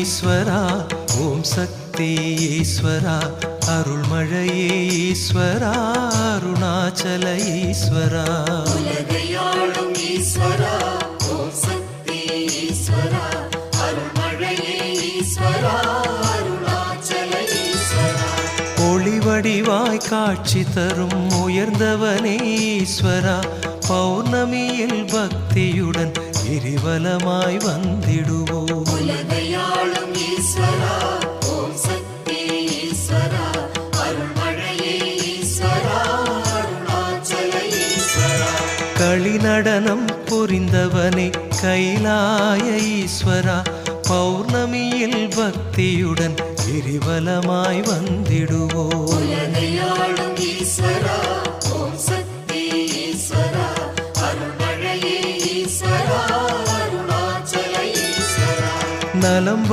ஈஸ்வரா, ஓம் சக்தி ஈஸ்வரா, அருள்மழையே ஈஸ்வரா, அருணாச்சல ஈஸ்வரா. உலகையாளும் ஈஸ்வரா, ஓம் சக்தி ஈஸ்வரா, அருள்மழையே ஈஸ்வரா, அருணாச்சல ஈஸ்வரா. ஒளி வடிவாய் காட்சி தரும் உயர்ந்தவனே ஈஸ்வரா, பௌர்ணமியில் பக்தியுடன் கிரிவலமாய் வந்திடுவோம். உலகையாளும் ஈஸ்வரா, ஓம் சக்தி ஈஸ்வரா, அருள்மழையே ஈஸ்வரா, அருணாச்சல ஈஸ்வரா. களி நடனம் புரிந்தவனே கைலாய ஈஸ்வரா, பௌர்ணமியில் பக்தியுடன் கிரிவலமாய் வந்திடுவோம். உலகையாளும் ஈஸ்வரா, ஓம் சக்தி ஈஸ்வரா, அருள்மழையே ஈஸ்வரா, அருணாச்சல ஈஸ்வரா. நலம்